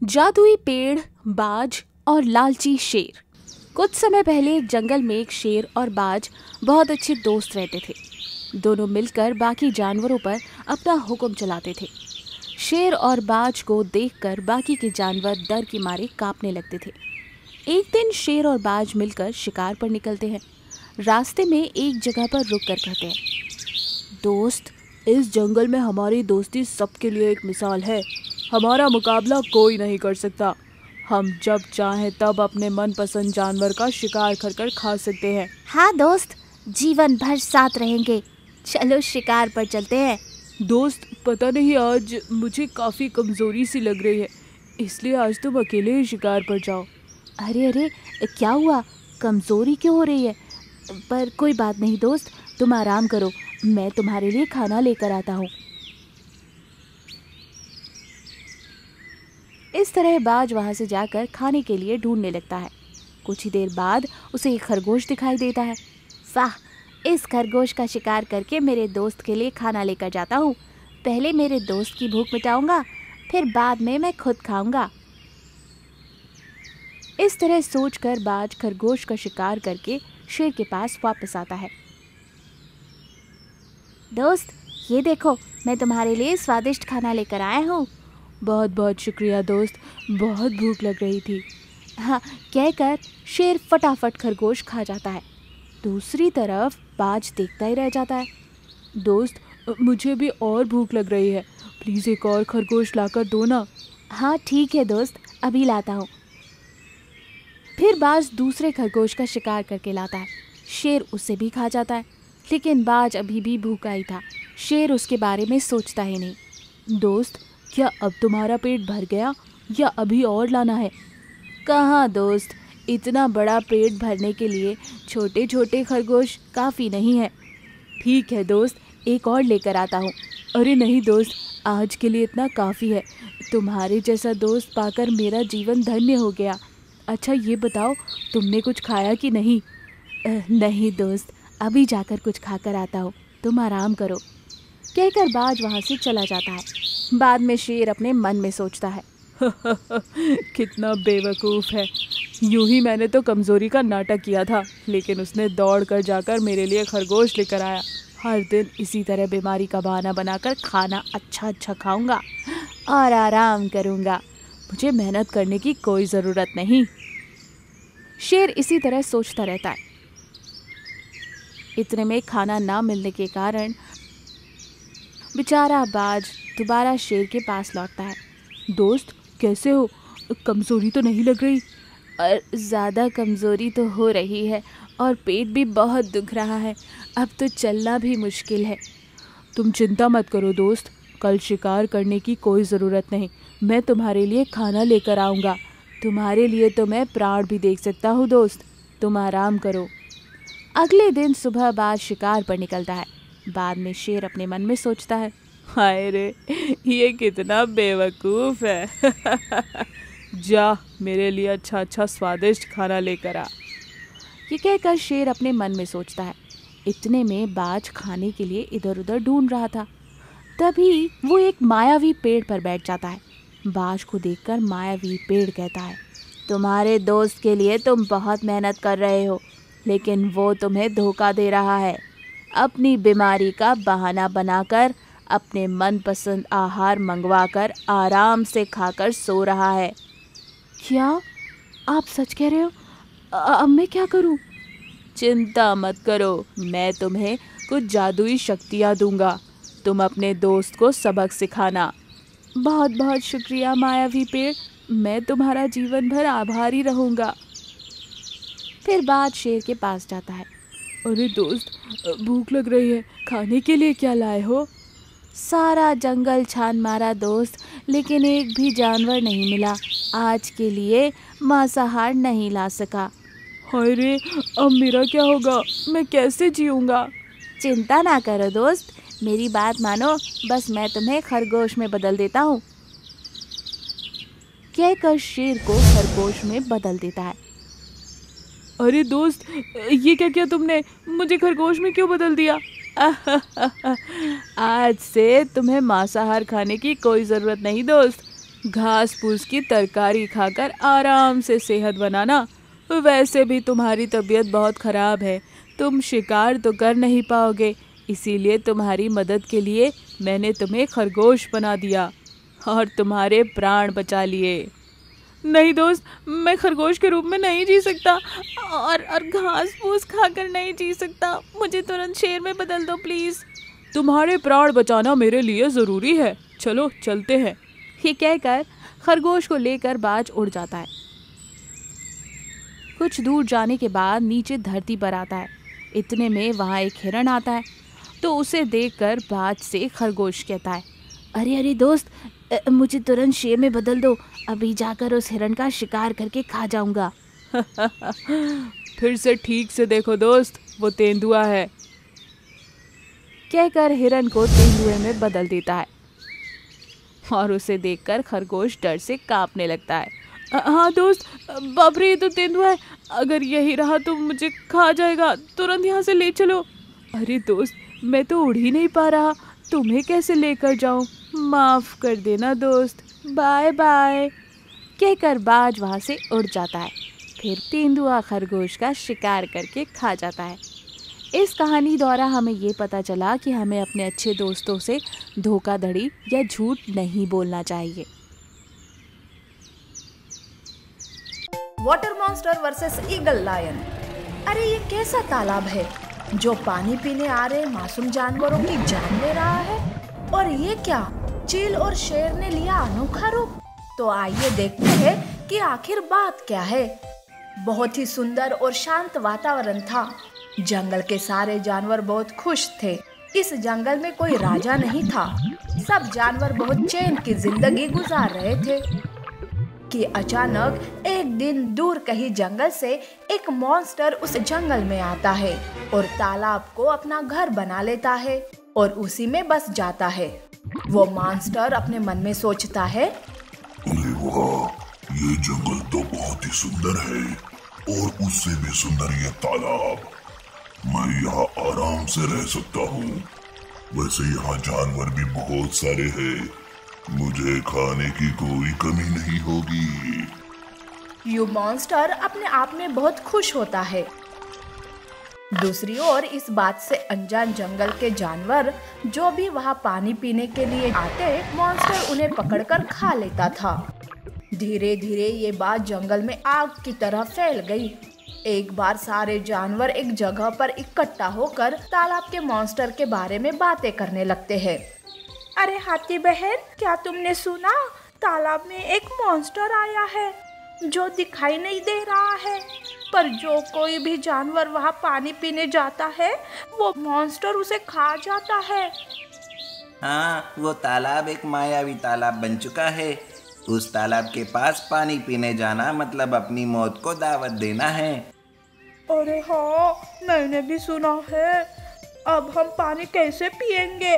जादुई पेड़, बाज और लालची शेर। कुछ समय पहले एक जंगल में एक शेर और बाज बहुत अच्छे दोस्त रहते थे। दोनों मिलकर बाकी जानवरों पर अपना हुक्म चलाते थे। शेर और बाज को देखकर बाकी के जानवर डर के मारे कांपने लगते थे। एक दिन शेर और बाज मिलकर शिकार पर निकलते हैं। रास्ते में एक जगह पर रुक कर कहते हैं, दोस्त, इस जंगल में हमारी दोस्ती सबके लिए एक मिसाल है। हमारा मुकाबला कोई नहीं कर सकता। हम जब चाहें तब अपने मनपसंद जानवर का शिकार कर खा सकते हैं। हाँ दोस्त, जीवन भर साथ रहेंगे। चलो शिकार पर चलते हैं। दोस्त, पता नहीं आज मुझे काफ़ी कमज़ोरी सी लग रही है, इसलिए आज तुम अकेले ही शिकार पर जाओ। अरे अरे, क्या हुआ? कमज़ोरी क्यों हो रही है? पर कोई बात नहीं दोस्त, तुम आराम करो, मैं तुम्हारे लिए खाना लेकर आता हूँ। इस तरह बाज वहाँ से जाकर खाने के लिए ढूंढने लगता है। कुछ ही देर बाद उसे एक खरगोश दिखाई देता है। वाह, इस खरगोश का शिकार करके मेरे दोस्त के लिए खाना लेकर जाता हूँ। पहले मेरे दोस्त की भूख मिटाऊंगा, फिर बाद में मैं खुद खाऊंगा। इस तरह सोचकर बाज खरगोश का शिकार करके शेर के पास वापस आता है। दोस्त, ये देखो, मैं तुम्हारे लिए स्वादिष्ट खाना लेकर आया हूँ। बहुत बहुत शुक्रिया दोस्त, बहुत भूख लग रही थी। हाँ, कहकर शेर फटाफट खरगोश खा जाता है। दूसरी तरफ बाज देखता ही रह जाता है। दोस्त, मुझे भी और भूख लग रही है, प्लीज़ एक और खरगोश लाकर दो ना। हाँ ठीक है दोस्त, अभी लाता हूँ। फिर बाज दूसरे खरगोश का शिकार करके लाता है। शेर उसे भी खा जाता है, लेकिन बाज अभी भी भूखा ही था। शेर उसके बारे में सोचता ही नहीं। दोस्त, क्या अब तुम्हारा पेट भर गया या अभी और लाना है? कहाँ दोस्त, इतना बड़ा पेट भरने के लिए छोटे छोटे खरगोश काफ़ी नहीं है। ठीक है दोस्त, एक और लेकर आता हूँ। अरे नहीं दोस्त, आज के लिए इतना काफ़ी है। तुम्हारे जैसा दोस्त पाकर मेरा जीवन धन्य हो गया। अच्छा ये बताओ, तुमने कुछ खाया कि नहीं? नहीं दोस्त, अभी जाकर कुछ खाकर आता हूँ, तुम आराम करो। कहकर बाज वहाँ से चला जाता है। बाद में शेर अपने मन में सोचता है, कितना बेवकूफ़ है। यूं ही मैंने तो कमज़ोरी का नाटक किया था, लेकिन उसने दौड़ कर जाकर मेरे लिए खरगोश लेकर आया। हर दिन इसी तरह बीमारी का बहाना बनाकर खाना अच्छा खाऊंगा और आराम करूंगा। मुझे मेहनत करने की कोई ज़रूरत नहीं। शेर इसी तरह सोचता रहता है। इतने में खाना ना मिलने के कारण बेचारा बाज दोबारा शेर के पास लौटता है। दोस्त, कैसे हो? कमज़ोरी तो नहीं लग रही? ज़्यादा कमज़ोरी तो हो रही है और पेट भी बहुत दुख रहा है। अब तो चलना भी मुश्किल है। तुम चिंता मत करो दोस्त, कल शिकार करने की कोई ज़रूरत नहीं। मैं तुम्हारे लिए खाना लेकर आऊँगा। तुम्हारे लिए तो मैं प्राण भी देख सकता हूँ दोस्त, तुम आराम करो। अगले दिन सुबह बाज शिकार पर निकलता है। बाद में शेर अपने मन में सोचता है, हाय रे, ये कितना बेवकूफ़ है। जा, मेरे लिए अच्छा स्वादिष्ट खाना लेकर आ। ये कहकर शेर अपने मन में सोचता है। इतने में बाज खाने के लिए इधर उधर ढूंढ रहा था। तभी वो एक मायावी पेड़ पर बैठ जाता है। बाज को देखकर मायावी पेड़ कहता है, तुम्हारे दोस्त के लिए तुम बहुत मेहनत कर रहे हो, लेकिन वो तुम्हें धोखा दे रहा है। अपनी बीमारी का बहाना बनाकर अपने मनपसंद आहार मंगवाकर आराम से खाकर सो रहा है। क्या आप सच कह रहे हो? अब मैं क्या करूं? चिंता मत करो, मैं तुम्हें कुछ जादुई शक्तियां दूंगा। तुम अपने दोस्त को सबक सिखाना। बहुत बहुत शुक्रिया मायावी पेड़, मैं तुम्हारा जीवन भर आभारी रहूंगा। फिर बाज शेर के पास जाता है। अरे दोस्त, भूख लग रही है, खाने के लिए क्या लाए हो? सारा जंगल छान मारा दोस्त, लेकिन एक भी जानवर नहीं मिला। आज के लिए मांसाहार नहीं ला सका। हाय रे, अब मेरा क्या होगा? मैं कैसे जीऊँगा? चिंता ना करो दोस्त, मेरी बात मानो, बस मैं तुम्हें खरगोश में बदल देता हूँ। कहकर शेर को खरगोश में बदल देता है। अरे दोस्त, ये क्या किया तुमने? मुझे खरगोश में क्यों बदल दिया? आज से तुम्हें मांसाहार खाने की कोई ज़रूरत नहीं दोस्त। घास फूस की तरकारी खाकर आराम से सेहत बनाना। वैसे भी तुम्हारी तबीयत बहुत खराब है, तुम शिकार तो कर नहीं पाओगे, इसीलिए तुम्हारी मदद के लिए मैंने तुम्हें खरगोश बना दिया और तुम्हारे प्राण बचा लिए। नहीं दोस्त, मैं खरगोश के रूप में नहीं जी सकता और घास फूस खाकर नहीं जी सकता। मुझे तुरंत शेर में बदल दो प्लीज़। तुम्हारे प्राण बचाना मेरे लिए ज़रूरी है, चलो चलते हैं। ये कहकर खरगोश को लेकर बाज उड़ जाता है। कुछ दूर जाने के बाद नीचे धरती पर आता है। इतने में वहाँ एक हिरण आता है, तो उसे देखकर बाज से खरगोश कहता है, अरे अरे दोस्त, मुझे तुरंत शेर में बदल दो, अभी जाकर उस हिरण का शिकार करके खा जाऊंगा। फिर से ठीक से देखो दोस्त, वो तेंदुआ है। कहकर हिरण को तेंदुए में बदल देता है और उसे देखकर खरगोश डर से कांपने लगता है। हाँ दोस्त, बाप रे, ये तो तेंदुआ है, अगर यही रहा तो मुझे खा जाएगा, तुरंत यहाँ से ले चलो। अरे दोस्त, मैं तो उड़ ही नहीं पा रहा, तुम्हें कैसे लेकर जाऊँ, माफ़ कर देना दोस्त, बाय बाय। कहकर बाज वहाँ से उड़ जाता है। फिर तेंदुआ खरगोश का शिकार करके खा जाता है। इस कहानी द्वारा हमें ये पता चला कि हमें अपने अच्छे दोस्तों से धोखाधड़ी या झूठ नहीं बोलना चाहिए। Water monster versus eagle lion. अरे ये कैसा तालाब है जो पानी पीने आ रहे मासूम जानवरों की जान ले रहा है? और ये क्या, चील और शेर ने लिया अनोखा रूप? तो आइए देखते हैं कि आखिर बात क्या है। बहुत ही सुंदर और शांत वातावरण था। जंगल के सारे जानवर बहुत खुश थे। इस जंगल में कोई राजा नहीं था। सब जानवर बहुत चैन की जिंदगी गुजार रहे थे कि अचानक एक दिन दूर कहीं जंगल से एक मॉन्स्टर उस जंगल में आता है और तालाब को अपना घर बना लेता है और उसी में बस जाता है। वो मॉन्स्टर अपने मन में सोचता है, अरे वाह, ये जंगल तो बहुत ही सुंदर है और उससे भी सुंदर ये तालाब। मैं यहाँ आराम से रह सकता हूँ। वैसे यहाँ जानवर भी बहुत सारे हैं, मुझे खाने की कोई कमी नहीं होगी। यू मॉन्स्टर अपने आप में बहुत खुश होता है। दूसरी ओर इस बात से अनजान जंगल के जानवर जो भी वहाँ पानी पीने के लिए आते, मॉन्स्टर उन्हें पकड़कर खा लेता था। धीरे धीरे ये बात जंगल में आग की तरह फैल गई। एक बार सारे जानवर एक जगह पर इकट्ठा होकर तालाब के मॉन्स्टर के बारे में बातें करने लगते हैं। अरे हाथी बहन, क्या तुमने सुना? तालाब में एक मॉन्स्टर आया है जो दिखाई नहीं दे रहा है, पर जो कोई भी जानवर वहाँ पानी पीने जाता है वो मॉन्स्टर उसे खा जाता है। हाँ, वो तालाब एक मायावी तालाब बन चुका है। उस तालाब के पास पानी पीने जाना मतलब अपनी मौत को दावत देना है। अरे हाँ, मैंने भी सुना है। अब हम पानी कैसे पिएंगे?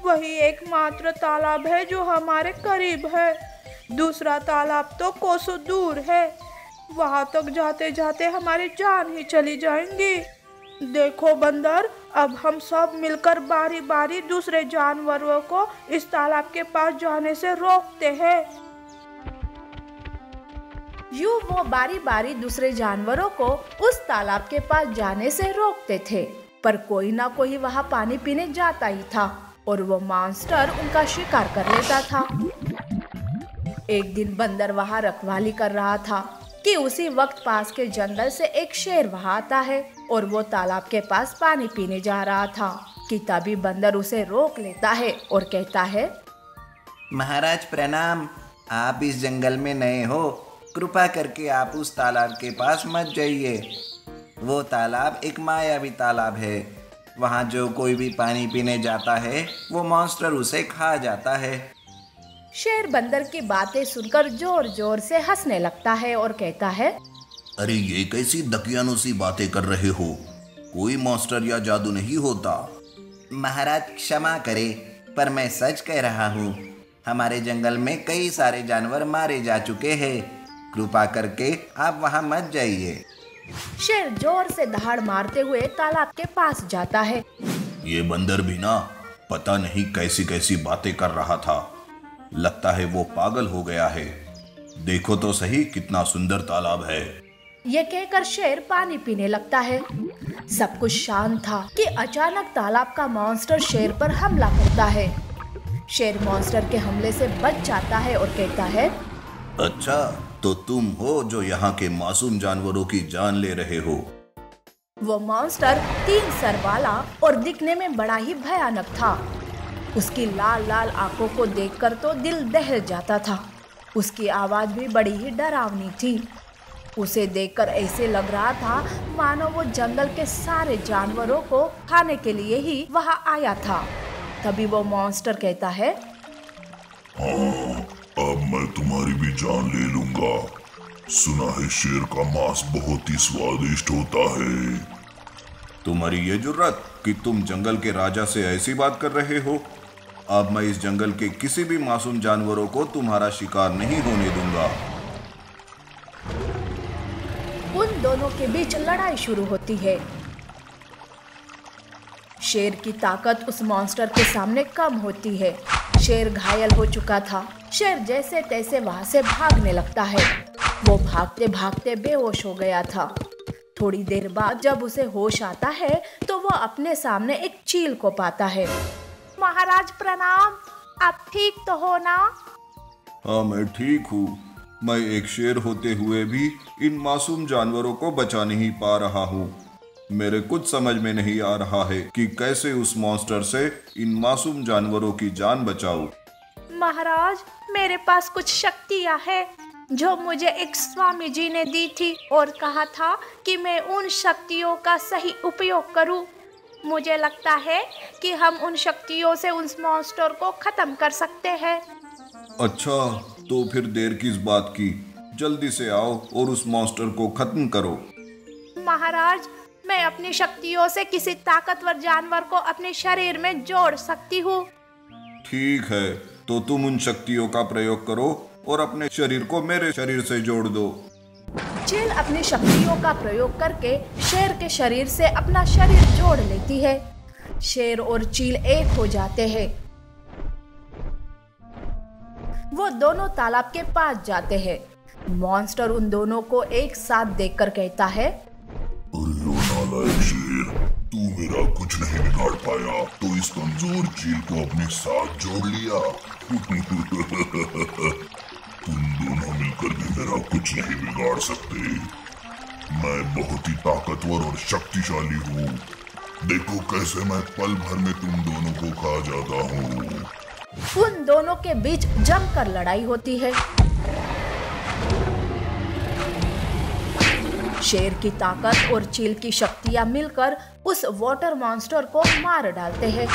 वही एकमात्र तालाब है जो हमारे करीब है। दूसरा तालाब तो कोसों दूर है। वहां तक जाते जाते हमारी जान ही चली जाएंगी। देखो बंदर, अब हम सब मिलकर बारी बारी दूसरे जानवरों को इस तालाब के पास जाने से रोकते हैं। यूं वो बारी बारी दूसरे जानवरों को उस तालाब के पास जाने से रोकते थे, पर कोई ना कोई वहां पानी पीने जाता ही था और वो मॉन्स्टर उनका शिकार कर लेता था। एक दिन बंदर वहां रखवाली कर रहा था कि उसी वक्त पास के जंगल से एक शेर वहां आता है और वो तालाब के पास पानी पीने जा रहा था कि तभी बंदर उसे रोक लेता है और कहता है, महाराज प्रणाम, आप इस जंगल में नए हो, कृपा करके आप उस तालाब के पास मत जाइए। वो तालाब एक मायावी तालाब है। वहाँ जो कोई भी पानी पीने जाता है वो मॉन्स्टर उसे खा जाता है। शेर बंदर की बातें सुनकर जोर जोर से हंसने लगता है और कहता है, अरे ये कैसी दकियानुसी बातें कर रहे हो? कोई मॉन्स्टर या जादू नहीं होता। महाराज क्षमा करे, पर मैं सच कह रहा हूँ। हमारे जंगल में कई सारे जानवर मारे जा चुके हैं। कृपा करके आप वहाँ मत जाइए। शेर जोर से दहाड़ मारते हुए तालाब के पास जाता है। ये बंदर भी ना पता नहीं कैसी कैसी बातें कर रहा था। लगता है वो पागल हो गया है। देखो तो सही कितना सुंदर तालाब है। ये कहकर शेर पानी पीने लगता है। सब कुछ शांत था कि अचानक तालाब का मॉन्स्टर शेर पर हमला करता है। शेर मॉन्स्टर के हमले से बच जाता है और कहता है, अच्छा, तो तुम हो जो यहाँ के मासूम जानवरों की जान ले रहे हो। वो मॉन्स्टर 3 सर वाला और दिखने में बड़ा ही भयानक था। उसकी लाल लाल आंखों को देखकर तो दिल दहल जाता था। उसकी आवाज भी बड़ी ही डरावनी थी। उसे देखकर ऐसे लग रहा था मानो वो जंगल के सारे जानवरों को खाने के लिए ही वहाँ आया था। तभी वो मॉन्स्टर कहता है, हाँ, अब मैं तुम्हारी भी जान ले लूंगा। सुना है शेर का मांस बहुत ही स्वादिष्ट होता है। तुम्हारी ये जुर्रत कि तुम जंगल के राजा से ऐसी बात कर रहे हो। अब मैं इस जंगल के किसी भी मासूम जानवरों को तुम्हारा शिकार नहीं होने दूंगा। उन दोनों के बीच लड़ाई शुरू होती है। शेर की ताकत उस मॉन्स्टर के सामने कम होती है। शेर घायल हो चुका था। शेर जैसे तैसे वहां से भागने लगता है। वो भागते भागते बेहोश हो गया था। थोड़ी देर बाद जब उसे होश आता है तो वो अपने सामने एक चील को पाता है। महाराज प्रणाम, आप ठीक तो हो ना? हाँ, मैं ठीक हूँ। मैं एक शेर होते हुए भी इन मासूम जानवरों को बचा नहीं पा रहा हूँ। मेरे कुछ समझ में नहीं आ रहा है कि कैसे उस मॉन्स्टर से इन मासूम जानवरों की जान बचाऊं। महाराज, मेरे पास कुछ शक्तियाँ हैं जो मुझे एक स्वामी जी ने दी थी और कहा था कि मैं उन शक्तियों का सही उपयोग करूं। मुझे लगता है कि हम उन शक्तियों से उस मॉन्स्टर को खत्म कर सकते हैं। अच्छा, तो फिर देर किस बात की? जल्दी से आओ और उस मॉन्स्टर को खत्म करो। महाराज, मैं अपनी शक्तियों से किसी ताकतवर जानवर को अपने शरीर में जोड़ सकती हूँ। ठीक है, तो तुम उन शक्तियों का प्रयोग करो और अपने शरीर को मेरे शरीर से जोड़ दो। चील अपनी शक्तियों का प्रयोग करके शेर के शरीर से अपना शरीर जोड़ लेती है। शेर और चील एक हो जाते हैं। वो दोनों तालाब के पास जाते हैं। मॉन्स्टर उन दोनों को एक साथ देखकर कहता है, नालायक शेर, तू मेरा कुछ नहीं बिगाड़ पाया तो इस कमजोर चील को अपने साथ जोड़ लिया। तुम दोनों मिलकर भी मेरा कुछ नहीं बिगाड़ सकते। मैं बहुत ही ताकतवर और शक्तिशाली हूँ। देखो कैसे मैं पल भर में तुम दोनों को खा जाता हूँ। उन दोनों के बीच जमकर लड़ाई होती है। शेर की ताकत और चील की शक्तियां मिलकर उस वाटर मॉन्स्टर को मार डालते हैं।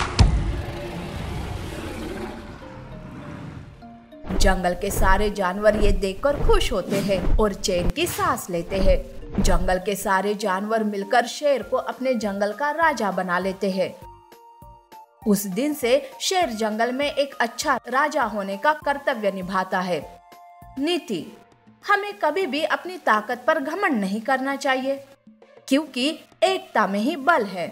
जंगल के सारे जानवर ये देखकर खुश होते हैं और चैन की सांस लेते हैं। जंगल के सारे जानवर मिलकर शेर को अपने जंगल का राजा बना लेते हैं। उस दिन से शेर जंगल में एक अच्छा राजा होने का कर्तव्य निभाता है। नीति: हमें कभी भी अपनी ताकत पर घमंड नहीं करना चाहिए, क्योंकि एकता में ही बल है।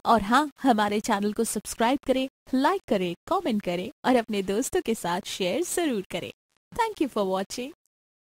और हाँ, हमारे चैनल को सब्सक्राइब करें, लाइक करें, कमेंट करें और अपने दोस्तों के साथ शेयर जरूर करें। Thank you for watching.